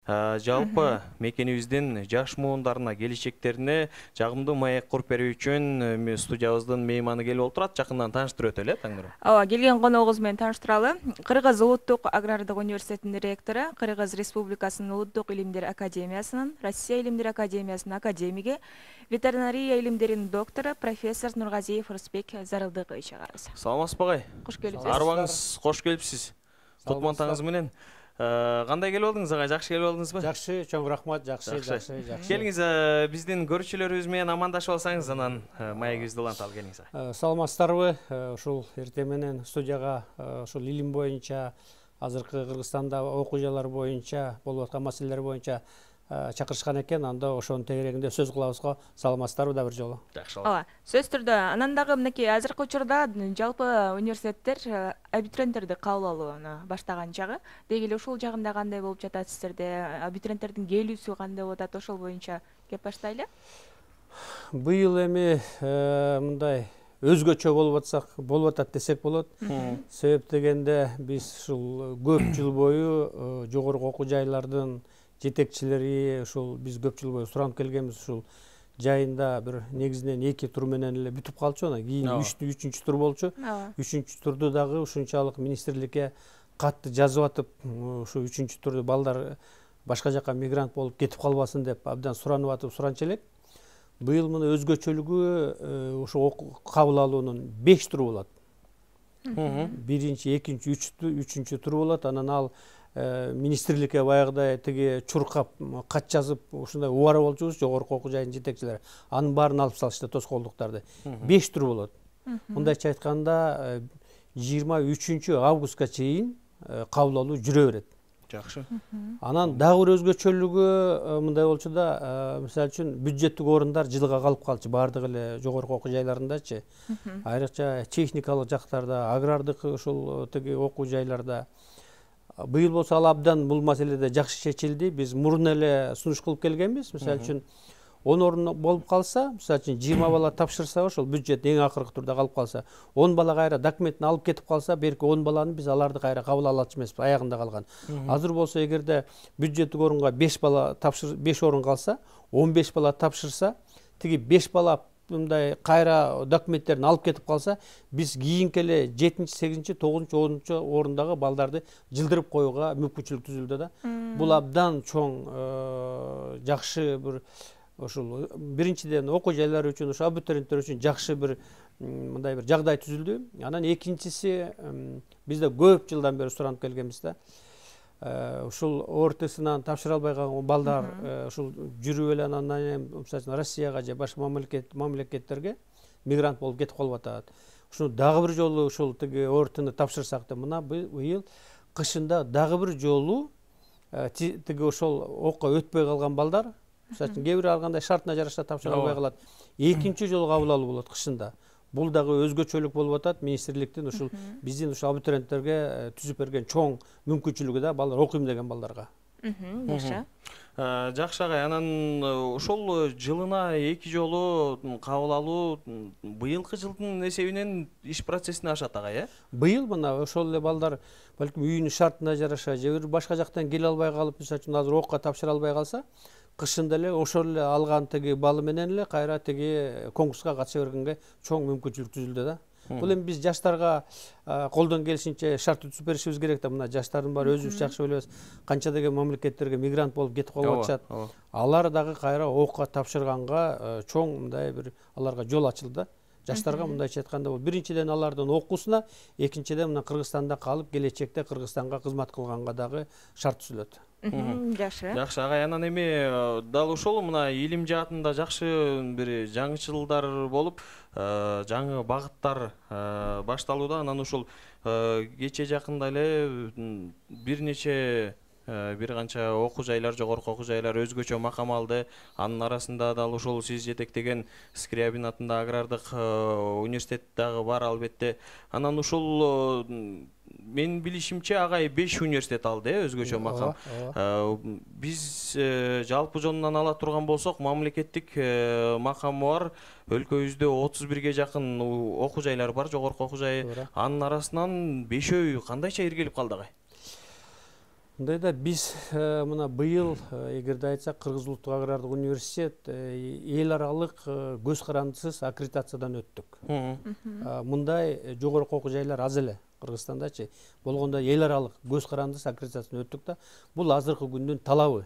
Жалпы мекенибиздин жаш муундарына, келечектерине жагымдуу маек куруп берүү үчүн студиябыздын мейманы келип отурат. Жакындан тааныштырып өтөлү, Таңнура. Ооба, келген коногубуз менен тааныштыралы. Кыргыз Улуттук агрардык университетинин ректору, Кыргыз Республикасынын Улуттук илимдер академиясынын, Россия илимдер академиясынын академиги, ветеринария илимдеринин доктору, профессор Нургазиев Рысбек Зарылдыкович агабыз. Саламатсызбы агай? Кош келипсиз. Арыбаңыз кош келипсиз. Кутман таңыңыз менен. Кандай келип алдыңыз агай? Жакшы келип алдыңызбы? Жакшы, чоң рахмат, жакшы. Келиңиз, биздин көрүүчүлөрүбүз менен амандашып алсаңыз, анан маегибизди уланталы, келиңиз. Саламатсыздарбы? Ушул эртең менен студияга ушул илим боюнча, азыркы Кыргызстанда окуу жайлар боюнча болуп аткан маселелер боюнча чакырышкан экен. Анда ошонун тегерегинде сөз кылабызга. Саламатсыздарбы да бир жолу? Жакшы. Ооба, сөз түрдө. Анан дагы мынакей азыркы учурда жалпы университеттер абитуриенттерди кабыл алууну баштаган чагы. Деги эле ушул жагында кандай болуп жатат сиздерде? Абитуриенттердин келүүсү кандай болуп атат? Ошол боюнча кеп баштайлы. Быйыл эми мындай өзгөчө болуп атат десек болот. Себеп дегенде биз ушул көп жыл бою жогорку окуу жайлардын жетекчилери ушул биз көп жыл бою суранып келгенбиз. Ушул жайында бир негизинен 2 тур менен эле бүтүп калчу. Анан кийин 3-үчүнчү тур болчу. 3-үчүнчү турду дагы ушунчалык министрликке катты жазып атып, ушу 3-үчүнчү турду балдар башка жака мигрант болуп кетип калбасын деп абдан суранып атып суранчу элек. Быйыл мына өзгөчөлүгү ушу кабыл алуунун 5 туру болот. Биринчи, экинчи, үчүнчү тур болот. Анан ал министрликке баягыдай тиги чуркап кат жазып ушундай убара болчубуз жогорку окуу жайынын жетекчилери. Анын баарын алып салышты, тоскоолдуктарды. 5 тур болот. Мындайча айтканда 23 августка чейин кабыл алуу жүрө берет. Жакшы. Анан дагы бир өзгөчөлүгү мындай болчу да, мисалы үчүн бюджеттик орундар жылга калып калчу баардык эле жогорку окуу жайларындачы. Айрыкча техникалык жактарда, агрардык ушул тиги окуу жайларда. Быйыл болсо ал абдан бул маселеде жакшы чечилди. Биз мурун эле сунуш кылып келгенбиз. Мисалы үчүн 10 орун болуп калса, мисалы үчүн 20 бала тапшырса, ошол бюджет эң акыркы турда калып калса, 10 бала кайра документин алып кетип калса, берки 10 баланы биз аларды кайра кабыл алачу эмеспиз, аягында калган. Азыр болсо эгерде бюджеттик орунга 5 бала 5 орун калса, 15 бала тапшырса, тиги 5 бала мындай кайра документтерин алып кетип калса, биз кийинки эле 7-8, 9, 10 орундагы балдарды жылдырып коюуга мүмкүнчүлүк түзүлдү да. Бул абдан чоң жакшы бир ошол биринчиден окуу жайлар үчүн, ошо абитуриенттер үчүн жакшы бир мындай бир жагдай түзүлдү. Анан экинчиси бизде көп жылдан бери суранып келгенбиз да. Ушул ОРТ-сынан тапшыра албай калган балдар ушул жүрүп эле анан мисалы Россияга же башка мамлекеттерге мигрант болуп кетип калып атат. Ушуну дагы бир жолу ушул тиги ОРТ-ны тапшырсак да, мына быйыл кышында дагы бир жолу тиги ошол окко өтпөй калган балдар, мисалы кээ бир алгандай шартына жараша тапшыра албай калат. Экинчи жолу кабыл алуу болот кышында. Бул дагы өзгөчөлүк болуп атат. Министрликтин ушул биздин ушул абитуриенттерге түзүп берген чоң мүмкүнчүлүгү да, балдар окуйм деген балдарга. Жакшы. Жакшы агай, анан ошол жылына 2 жолу кабыл алуу быйылкы жылдын эсебинен иш процессине ашат агай, э? Быйыл мына ошол эле балдар балким үйүнүн шартына жараша же бир башка жактан келе албай калып, мисалы үчүн азыр окко тапшыра албай калса, кышында эле ошол эле алган тиги балы менен эле кайра тиги конкурска катыша бергенге чоң мүмкүнчүлүк түзүлдү да. Бул эми биз жаштарга колдон келишинче шарт түзүп беришибиз керек да. Мына жаштардын баары өзүбүз жакшы билебиз, канча деген мамлекеттерге мигрант болуп кетип калып атышат. Алар дагы кайра окко тапшырганга чоң мындай бир аларга жол ачылды да. Жаштарга мындайча айтканда бул биринчиден алардын окуусуна, экинчиден мына Кыргызстанда калып келечекте Кыргызстанга кызмат кылганга дагы шарт түзүлөт. Жакшы. Жакшы агай, анан эми дал ошол мына илим жаатында жакшы бир жаңычылдар болуп, жаңы багыттар башталууда. Анан ушул кече жакында эле бир нече бир канча окуу жайлар, жогорку окуу жайлар өзгөчө макам алды. Анын арасында дал ушул сиз жетектеген Скрябин атындагы агрардык университет дагы бар албетте. Анан ушул менин билишимче агай 5 университет алды, өзгөчө макам. Биз жалпы жонунан ала турган болсок, мамлекеттик макамы бар өлкөбүздө 31ге жакын окуу жайлар бар, жогорку окуу жайы. Анын арасынан 5-өө кандайча иргелип калды агай? Мындайда биз мына быйыл эгерде айтсак Кыргыз Улуттук агрардык университет эл аралык көз карандысыз аккредитациядан өттүк. Мындай жогорку окуу жайлар аз эле Кыргызстандачы. Болгондо эл аралык көз карандысыз аккредитациядан өттүк да. Бул азыркы күндүн талабы.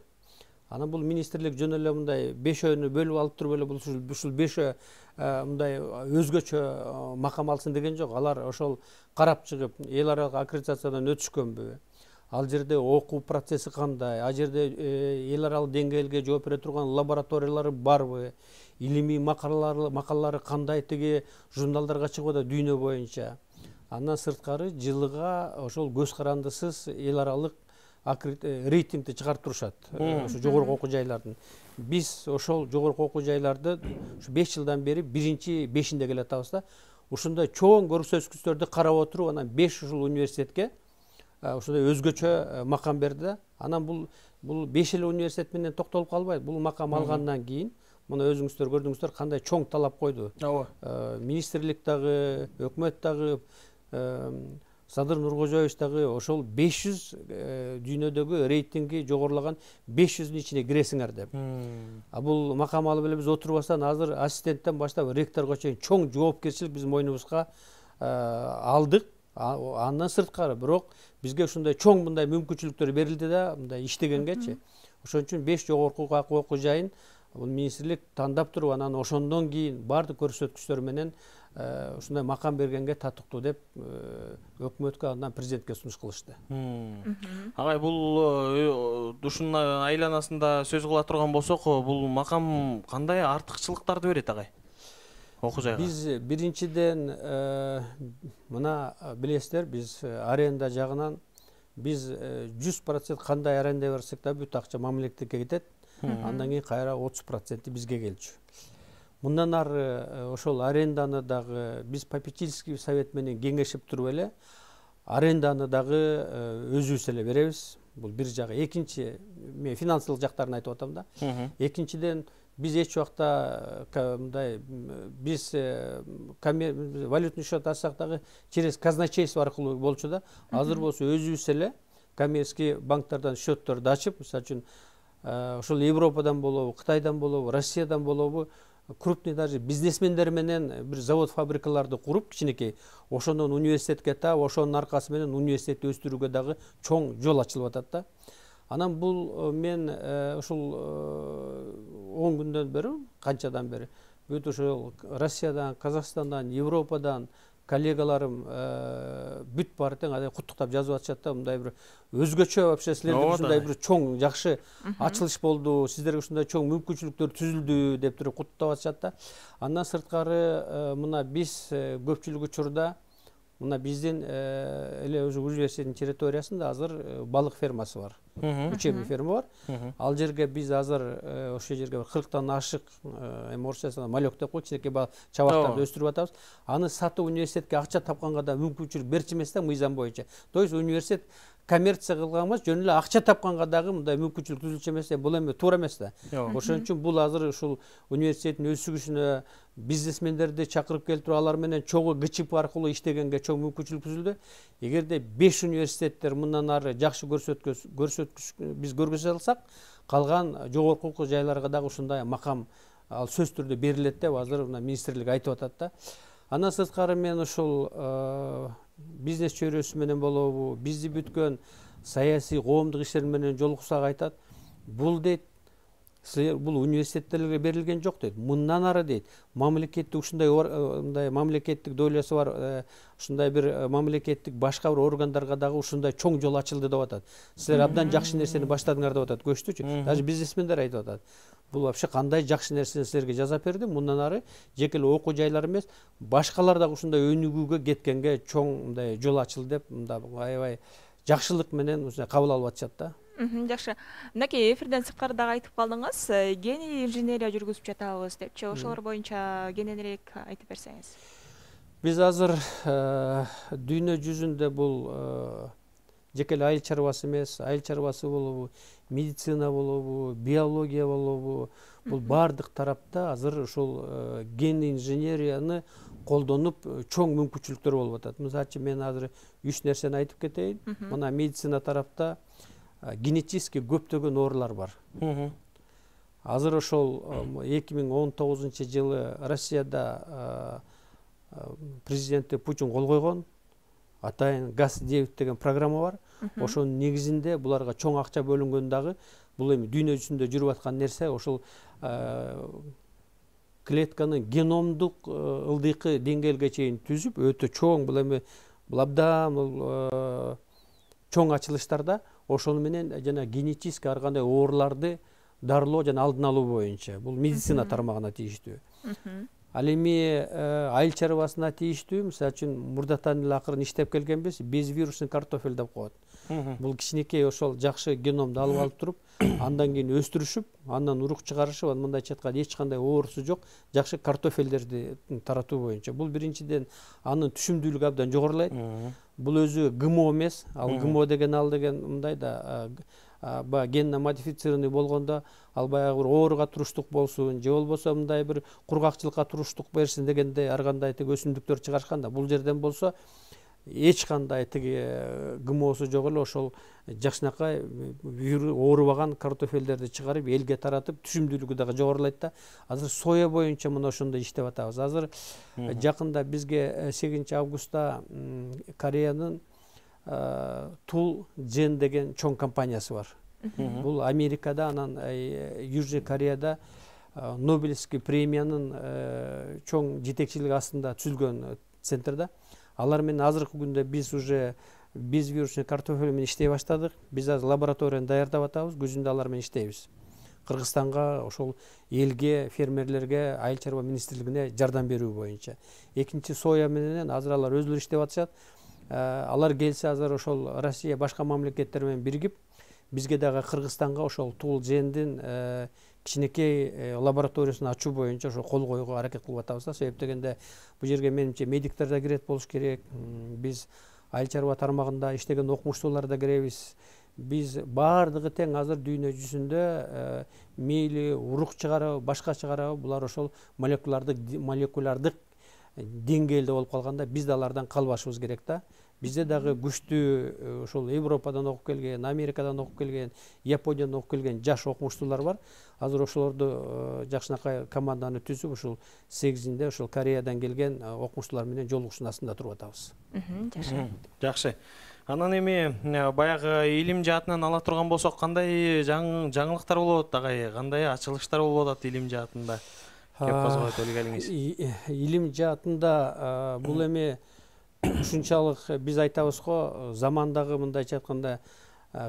Анан бул министрлик жөн эле мындай бешөөнү бөлүп алып туруп эле ушул бешөө мындай өзгөчө макам алсын деген жок. Алар ошол карап чыгып эл аралык аккредитациядан өтүшкөнбү? Ал жерде окуу процесси кандай? Ал жерде эл аралык деңгээлге жооп бере турган лабораториялары барбы? Илимий макалалары кандай тиги журналдарга чыгып атат дүйнө боюнча? Андан сырткары жылыга ошол көз карандысыз эл аралык рейтингди чыгарып турушат. Ошо жогорку окуу жайлардын. Биз ошол жогорку окуу жайларды ушу 5 жылдан бери биринчи 5-inde келе атабыз да. Ушундай чоң көрсөткүчтөрдү карап отуруп, анан 5 ушул университетке ушундай өзгөчө макам берди да. Анан бул 5 эле университет менен токтолуп калбайт. Бул макам алгандан кийин мына өзүңүздөр көрдүңүздөр кандай чоң талап койду. Министрлик дагы, өкмөт дагы, Садыр Нуркожоевич дагы ошол 500 дүйнөдөгү рейтинги жогорулаган 500'ün ичине киресиңер деп. Бул макам алып эле биз отурбастан азыр ассистенттен баштап ректорго чейин чоң жоопкерчилик биздин мойнубузга алдык. Андан сырткары бирок бизге ушундай чоң мындай мүмкүнчүлүктөр берилди да, мындай иштегенгечи. Ошон үчүн 5 жогорку окуу жайын бул министрлик тандап туруп, анан ошондон кийин бардык көрсөткүчтөр менен ушундай макам бергенге татыктуу деп өкмөткө андан президентке сунуш кылышты. Агай, бул ушунун айланасында сөз кыла турган болсок, бул макам кандай артыкчылыктарды берет агай? Окуу жайга. Биз биринчиден мына билесиздер, биз аренда жагынан биз 100% кандай аренда берсек да бүт акча мамлекетке кетет. Андан кийин кайра 30% бизге келчү. Мындан ары ошол аренданы дагы биз попечительский совет менен кеңешип туруп эле аренданы дагы өзүбүз эле беребиз. Бул бир жагы. Экинчи, мен финансылык жактарын айтып атам да. Экинчиден биз эч убакта мындай биз валютный счет ачсак дагы через казначейство аркылуу болчу да. Азыр болсо өзүбүз эле коммерческий банктардан счетторду ачып, мисалы үчүн ошол Европадан болобу, Кытайдан болобу, Россиядан болобу, крупный даже бизнесмендер менен бир завод фабрикаларды куруп кичинекей, ошондон университетке таап, ошонун аркасы менен университетти өстүрүүгө дагы чоң жол ачылып атат да. Анан бул мен ушул 10 күндөн бери, канчадан бери бүт ошол Россиядан, Казакстандан, Европадан коллегаларым бүт баары тең куттуктап жазып атышат да. Мындай бир өзгөчө вообще силерде ушундай бир чоң жакшы ачылыш болду, сиздерге ушундай чоң мүмкүнчүлүктөр түзүлдү деп туруп куттуктап атышат да. Андан сырткары мына биз көпчүлүк учурда мына биздин эле өзү университеттин территориясында азыр балык фермасы бар. Учебный ферма бар. Ал жерге биз азыр ошол жерге 40тан ашык орусчасында малек деп койчу, кичинекей чабактарды өстүрүп атабыз. Аны сатып университетке акча тапканга да мүмкүнчүлүк берчү эмес да, мыйзам боюнча. То есть университет коммерция кылган эмес, жөн эле акча тапканга дагы мындай мүмкүнчүлүк түзүлчү эмес, бул эми туура эмес да. Ошон үчүн бул азыр ушул университеттин өсүгүшүнө бизнесмендерди чакырып келтирип, алар менен чогуу ГЧП аркылуу иштегенге чоң мүмкүнчүлүк түзүлдү. Эгерде 5 университеттер мындан ары жакшы көрсөткүч биз көргөзө алсак, калган жогорку окуу жайларга дагы ушундай макам ал сөз түрдө берилет деп азыр министрлик айтып атат да. Андан сырткары мен ушул бизнес чөйрөсү менен болобу, бизди бүткөн саясий коомдук иштер менен жолуксак айтат. Бул дейт, бул университеттерге берилген жок дейт. Мындан ары дейт, мамлекеттик ушундай мындай мамлекеттик долясы бар, ушундай бир мамлекеттик башка бир органдарга дагы ушундай чоң жол ачылды деп атат. Силер абдан жакшы нерсени баштадыңар деп атат көчтүчү. Даже бизнесмендер айтып атат. Бул вообще кандай жакшы нерсени силерге жасап бердим. Мындан ары жеке эле окуу жайлар эмес, башкалар дагы ушундай өнүгүүгө кеткенге чоң мындай жол ачылды деп мындай аябай жакшылык менен ушундай кабыл алып атышат да. Жакшы. Мынакей эфирден сырткары дагы айтып калдыңыз, гений инженерия жүргүзүп жатабыз депчи. Ошолор боюнча кененирээк айтып берсеңиз. Биз азыр дүйнө жүзүндө бул жеке эле айыл чарбасы эмес, айыл чарбасы болобу, медицина болобу, биология болобу, бул бардык тарапта азыр ушул гений инженерияны колдонуп чоң мүмкүнчүлүктөр болуп атат. Мисалы үчүн мен азыр 3 нерсени айтып кетейин. Мына медицина тарапта генетически көптөгөн оорулар бар. Азыр ошол 2019 жылы Россияда президенти Путин кол койгон атайын ГАЗ-9 деген программа бар. Ошонун негизинде буларга чоң акча бөлүнгөн дагы бул эми дүйнө жүзүндө жүрүп аткан нерсе ошол клетканын геномдук ылдыйкы деңгээлге чейин түзүп өтө чоң бул эми бул абдан чоң ачылыштарда ошону менен жана генетически ар кандай ооруларды дарылоо жана алдын алуу боюнча бул медицина тармагына тийиштүү. Ал эми айыл чарбасына тийиштүү, мисалы үчүн мурдатан эле акырын иштеп келгенбиз, безвирусный картофель деп коет. Бул кичинекей ошол жакшы геномду алып алып туруп, андан кийин өстүрүшүп, андан урук чыгарышып, мындайча айтканда эч кандай оорусу жок жакшы картофелдерди таратуу боюнча. Бул биринчиден анын түшүмдүүлүгү абдан жогорулайт. Бул өзү ГМО эмес, ал ГМО деген мындай да генно модифицированный болгондо ал баягы бир ооруга туруштук болсун же болбосо мындай бир кургакчылыкка туруштук берсин дегендей ар кандай тиги өсүмдүктөр чыгарышкан да. Бул жерден болсо эч кандай тиги ГМОсу жок эле ошол жакшынакай оорубаган картофелдерди чыгарып элге таратып түшүмдүүлүгү дагы жогорулайт да. Азыр соя боюнча мына ошондой иштеп атабыз. Азыр жакында бизге 8 августта Кореянын Тул Джен деген чоң компаниясы бар. Бул Америкада, анан Южный Кореяда Нобелевский премиянын чоң жетекчилиги астында түзүлгөн центрда. Алар менен азыркы күндө биз уже безвирусный картофель менен иштей баштадык. Биз азыр лабораторияны даярдап атабыз, күзүндө алар менен иштейбиз. Кыргызстанга ошол элге, фермерлерге, айыл чарба министрлигине жардам берүү боюнча. Экинчи соя менен азыр алар өзүлөрү иштеп атышат. Алар келсе азыр ошол Россия башка мамлекеттер менен биригип бизге дагы Кыргызстанга ошол Тул Джендин кичинекей лабораториясын ачуу боюнча ошо кол коюуга аракет кылып атабыз да. Себеп дегенде бул жерге менимче медиктер да кирет болуш керек. Биз айыл чарба тармагында иштеген окумуштуулар да киребиз. Биз баардыгы тең азыр дүйнө жүзүндө мейли урук чыгарабы, башка чыгарабы, булар ошол молекулярдык деңгээлде болуп калганда биз да алардан калбашыбыз керек да. Бизде дагы күчтүү ошол Европадан окуп келген, Америкадан окуп келген, Япониядан окуп келген жаш окумуштуулар бар. Азыр ошолорду жакшынакай команданы түзүп, ошол 8-inde ошол Кореядан келген окумуштуулар менен жолугушуунун астында туруп атабыз. Жакшы. Анан эми баягы илим жаатынан ала турган болсок, кандай жаңылыктар болуп атат агай? Кандай ачылыштар болуп атат илим жаатында? Кеп козгойт элгелиңиз. Илим жаатында бул эми ушунчалык биз айтабыз го, замандагы мындайча айтканда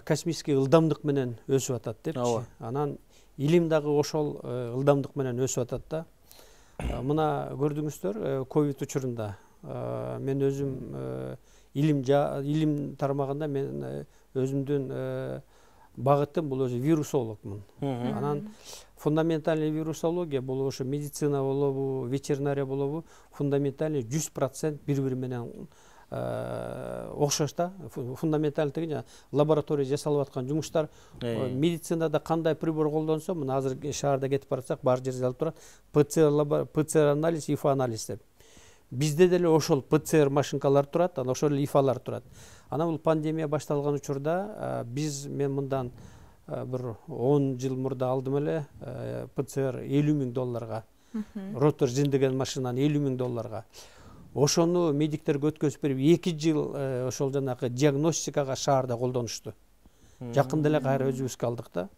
космический ылдамдык менен өсүп атат депчи. Анан илим дагы ошол ылдамдык менен өсүп атат да. Мына көрдүңүздөр, ковид учурунда мен өзүм илим тармагында мен өзүмдүн багытым бул өзү вирусологмун. Анан фундаментальный вирусология бул ошо медицина болобу, ветеринария болобу, фундаментальный 100% бири-бири менен окшош да. Фундаментальный деген лаборатория жасалып аткан жумуштар. Медицинада кандай прибор колдонсо, мына азыр шаарда кетип барсак, бар жерде алып турат. ПЦР анализ, ИФА анализ деп. Бизде деле ошол ПЦР машинкалар турат, анан ошол ИФАлар турат. Анан бул пандемия башталган учурда мен мындан bir 10 жыл мурда алдым эле ПЦР $50,000. Ротор Джин деген машинаны $50,000. Ошону медиктерге өткөзүп берип 2 жыл ошол жанагы диагностикага шаарда колдонушту. Жакында эле кайра өзүбүзгө алдык да.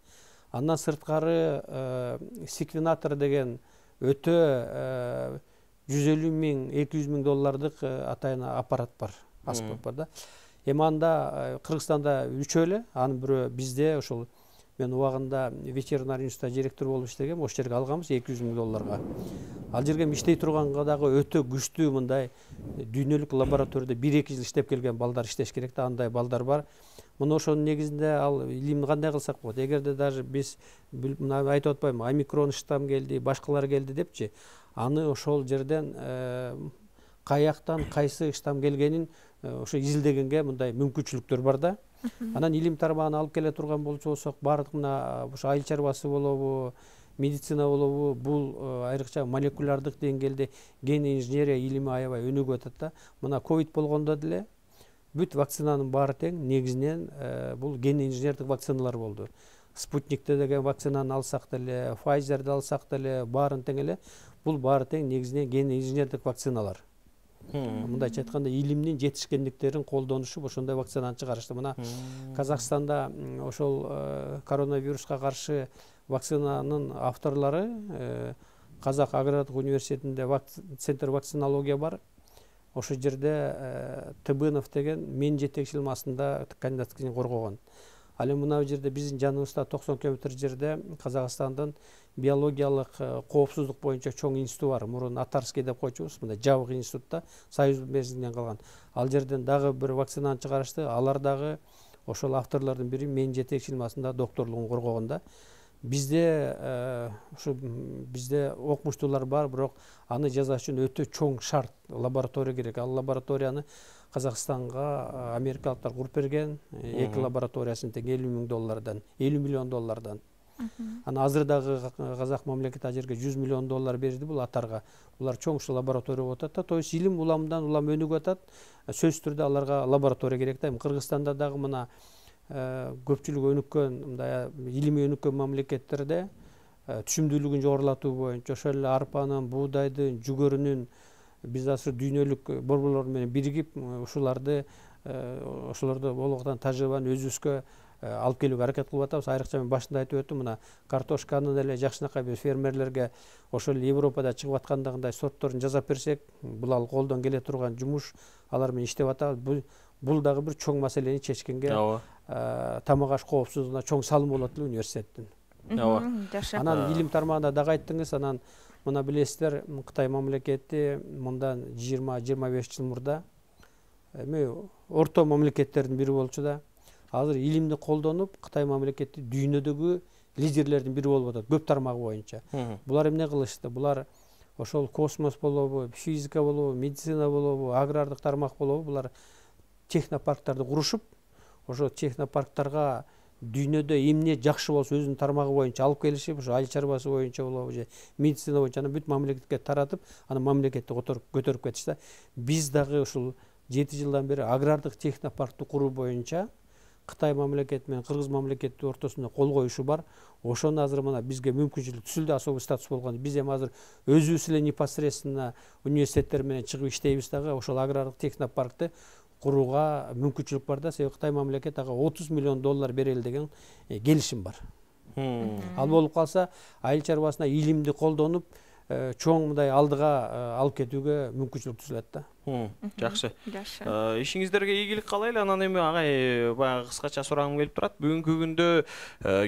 Андан сырткары секвенатор деген өтө $150,000-200,000 атайын аппарат бар, аспап бар да. Эми анда Кыргызстанда 3 эле, анын бирөө бизде ошол мен убагында ветеринарий институтта директор болуп иштегем, ошол жерге алганбыз $200,000. Ал жерге иштей турганга дагы өтө күчтүү мындай дүйнөлүк лабораторияда 1-2 жыл иштеп келген балдар иштеш керек да, андай балдар бар. Мына ошонун негизинде ал илимди кандай кылсак болот? Эгерде даже биз мына айтып атпаймынбы, омикрон штам келди, башкалар келди депчи, аны ошол жерден каяктан кайсы штам келгенин ошо изилдегенге мындай мүмкүнчүлүктөр бар да. Анан илим тармагына алып келе турган болсок, баардык мына ошо айыл чарбасы болобу, медицина болобу, бул айрыкча молекулярдык деңгээлде ген инженерия илими аябай өнүгүп атат да. Мына ковид болгондо деле бүт вакцинанын баары тең негизинен бул ген инженердик вакциналар болду. Спутникте деген вакцинаны алсак деле, Pfizer'ди алсак деле, баарын тең эле бул баары тең негизинен ген инженердик вакциналар. Мындайча айтканда илимдин жетишкендиктерин колдонушуп ошондой вакцинаны чыгарышты. Мына Казакстанда ошол коронавируска каршы вакцинанын авторлору Казак агрардык университетинде центр вакцинология бар. Ошол жерде Тыбынов деген мен жетекчилигим астында кандидаттыгын коргогон. Ал эми мына жерде биздин жаныбызда 90 км жерде Казакстандын биологиялык коопсуздук боюнча чоң институту бар. Мурун Атарский деп койчубуз, мындай жабык институтта Союз мезгилинен калган. Ал жерден дагы бир вакцинаны чыгарышты. Алар дагы ошол авторлордун бири мен жетекчилигим астында докторлугун коргогон да. Bizde окумуштуулар бар, бирок аны жасаш үчүн өтө чоң шарт, лаборатория керек. Ал лабораторияны Казакстанга америкалыктар куруп берген, эки лабораториясын тең $50,000, $50 миллион. Аны азыр дагы Казак мамлекети ал жерге $100 миллион берди бул атарга. Булар чоң ушул лаборатория болуп атат. То есть илим уламдан улам өнүгүп атат. Сөзсүз түрдө аларга лаборатория керек да. Кыргызстанда дагы мына көпчүлүк өнүккөн, мындай илимий өнүккөн мамлекеттерде түшүмдүүлүгүн жогорулатуу боюнча ошол эле арпанын, буудайдын, жүгөрүнүн биз азыр дүйнөлүк борборлор менен биригип ошолорду болгон тажрыйбаны өзүбүзгө алып келүүгө аракет кылып атабыз. Айрыкча мен башында айтып өттүм, мына картошканы деле жакшынакай биз фермерлерге ошол Европада чыгып аткандагындай сортторун жасап берсек, бул ал колдон келе турган жумуш, алар менен иштеп атабыз. Бул дагы бир чоң маселени чечкенге тамак аш коопсуздугуна чоң салым болот эле университеттин. Анан илим тармагында дагы айттыңыз, анан мына билесиздер, Кытай мамлекети мындан 20-25 жыл мурда эми орто мамлекеттердин бири болчу да. Азыр илимди колдонуп, Кытай мамлекети дүйнөдөгү лидерлердин бири болуп атат, көп тармагы боюнча. Булар эмне кылышты? Булар ошол космос болобу, физика болобу, медицина болобу, агрардык тармак болобу, булар технопарктарды курушуп, ошо технопарктарга дүйнөдө эмне жакшы болсо өзүнүн тармагы боюнча алып келишип, ошо айыл чарбасы боюнча болобу же медицина боюнча бүт мамлекетке таратып, аны мамлекетти көтөрүп кетишти. Биз дагы ушул 7 жылдан бери агрардык технопаркты куруу боюнча Кытай мамлекети менен Кыргыз мамлекети ортосунда кол коюшу бар. Ошону азыр мына бизге мүмкүнчүлүк түзүлдү, особый статус болгон. Биз эми азыр өзүбүз эле непосредственно университеттер менен чыгып иштейбиз дагы, ошол агрардык технопаркты курууга мүмкүнчүлүк бар да. Себеби Кытай мамлекети ага $30 миллион берели деген келишим бар. Ал болуп калса, айыл чарбасына илимди колдонуп, чоң мындай алдыга алып кетүүгө мүмкүнчүлүк түзүлөт да. Жакшы. Ишиңиздерге ийгилик каалайлы. Анан эми агай баягы кыскача сурагым келип турат. Бүгүнкү күндө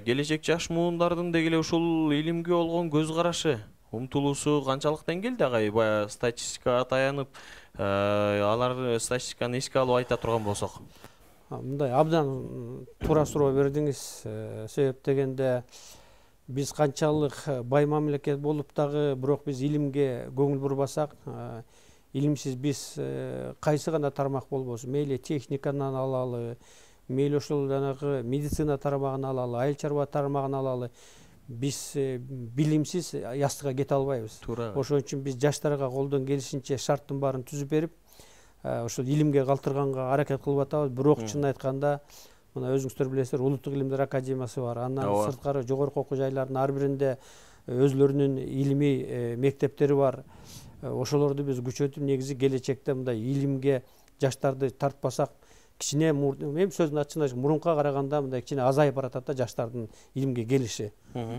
келечек жаш муундардын деги эле ушул илимге болгон көз карашы, умтулуусу канчалык деңгээлде агай? Баягы статистикага таянып, алар статистиканы эске алып айта турган болсок. Мындай абдан туура суроо бердиңиз. Себеп дегенде биз канчалык бай мамлекет болуп дагы, бирок биз илимге көңүл бурбасак, илимсиз биз кайсы гана тармак болбосун, мейли техниканы алалы, мейли ошол жанагы медицина тармагын алалы, айыл чарба тармагын алалы, биз билимсиз ястыга кете албайбыз. Ошон үчүн биз жаштарга колдон келишинче шарттын баарын түзүп берип, ошол илимге калтырганга аракет кылып атабыз. Бирок чын айтканда, мына өзүңүздөр билесиздер, Улуттук илимдер академиясы бар. Андан сырткары жогорку окуу жайлардын ар биринде өзлөрүнүн илимий мектептери бар. Ошолорду биз күчөтүп, негизи келечекте мындай илимге жаштарды тартпасак, кичине эми сөздүн ачыгын айтсак, мурунка караганда мындай кичине азайып баратат да жаштардын илимге келиши.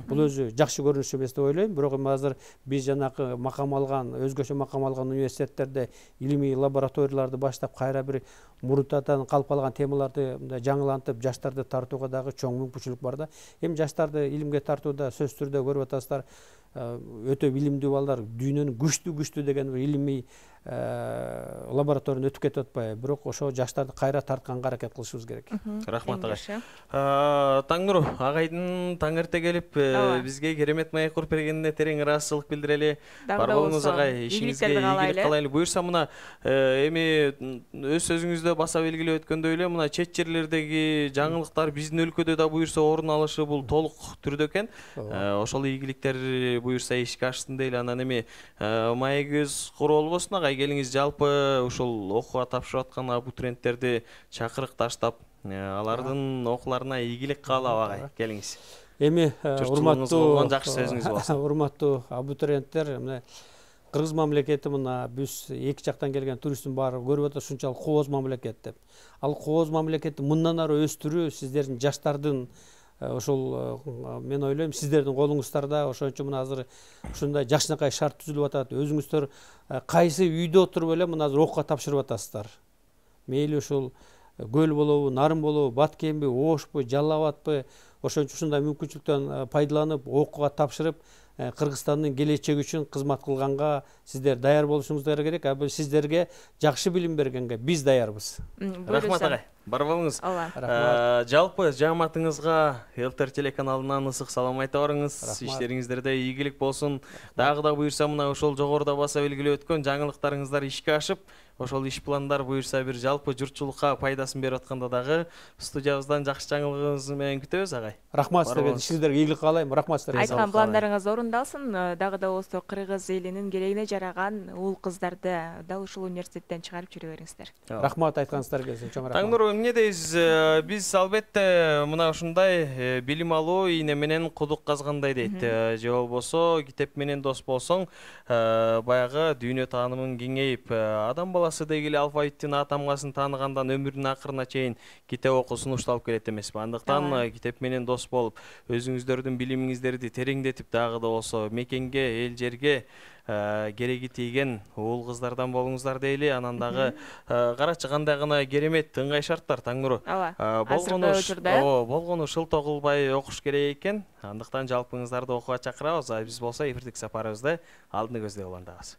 Бул өзү жакшы көрүнүш эмес деп ойлойм. Бирок эми азыр биз жанакы макам алган, өзгөчө макам алган университеттерде илимий лабораторияларды баштап, кайра бир мурунтадан калып калган темаларды мындай жаңылантып, жаштарды тартууга дагы чоң мүмкүнчүлүк бар да. Эми жаштарды илимге тартууда сөзсүз түрдө көрүп атасыздар, өтө билимдүү балдар, дүйнөнүн күчтүү деген бир илимий лабораторияны өтүп кетип атпайбы, бирок ошо жаштарды кайра тартканга аракет кылышыбыз керек. Рахмат агай. Таңнуру агайдын таң эрте келип бизге керемет маек куруп бергенине терең ыраазычылык билдирели. Бар болуңуз агай, ишиңизге ийгилик каалайлы. Буюрса мына эми өз сөзүңүздө баса белгилеп өткөндөй эле, мына чет жерлердеги жаңылыктар биздин өлкөдө да буюрса орун алышы бул толук түрдө экен. Ошол ийгиликтер буюрса ишке ашсын дейли. Анан эми маегибиз куру болбосун агай, агай келиңиз, жалпы ушул окууга тапшырып аткан абитуриенттерди чакырык таштап, алардын окууларына ийгилик каалап агай келиңиз. Эми Журтчулугуңуз болгон жакшы сөзүңүз болсун. Урматтуу абитуриенттер, мына Кыргыз мамлекети мына биз эки жактан келген туристтин баары көрүп атат, ушунчалык кооз мамлекет деп. Ал кооз мамлекетти мындан ары өстүрүү сиздердин жаштардын ошол мен ойлойм сиздердин колуңуздарда. Ошон үчүн мына азыр ушундай жакшынакай шарт түзүлүп атат. Өзүңүздөр кайсы үйдө отуруп эле мына азыр окууга тапшырып атасыздар. Мейли ушул көл болобу, нарын болобу, Баткемби, Ошпу, Жалал Абадпы, ошон үчүн ушундай мүмкүнчүлүктөн пайдаланып окууга тапшырып Кыргызстандын келечеги үчүн кызмат кылганга сиздер даяр болушуңуздар керек. Сиздерге жакшы билим бергенге биз даярбыз. Рахмат агай. Бар болуңуз. Жалпы жамаатыңызга ЛТР телеканалынан ысык салам айта барыңыз. Иштериңиздерде ийгилик болсун. Дагы да буюрса мына ошол жогоруда баса белгилеп өткөн жаңылыктарыңыздар ишке ашып, ошол иш пландар буюрса бир жалпы журтчулукка пайдасын берип атканда дагы студиябыздан жакшы жаңылыгыңыз менен күтөбүз агай. Рахмат сиздерге. Ишиңиздерге ийгилик каалайм. Рахмат сиздерге. Айткан пландарыңыз орундалсын. Дагы да болсо Кыргыз элинин келегине жараган уул кыздарды дал ушул университеттен чыгарып жүрө бериңиздер. Рахмат айтканыңыздарга чоң рахмат. Таңнур, эмне дейсиз? Биз албетте мына ушундай билим алуу ийне менен кудук казгандай дейт. Же болбосо китеп менен дос болсоң, баягы дүйнө таанымың кеңейип, адам баласы дегиле алфавиттин а тамгасын тааныгандан өмүрүнүн акырына чейин китеп окуу сунушталып келет эмеспи? Андыктан китеп менен дос болуп, өзүңүздөрдүн билимиңиздерди тереңдетип, дагы да болсо мекенге, эл жерге кереги тийген уул кыздардан болуңуздар дейли. Анан дагы карачы кандай гана керемет ыңгай шарттар, Таңнуру. Болгону шылтоо кылбай окуш керек экен. Андыктан жалпыңыздарды окууга чакырабыз. Биз болсо эфирдик сапарыбызды алдыны көздөй улантабыз.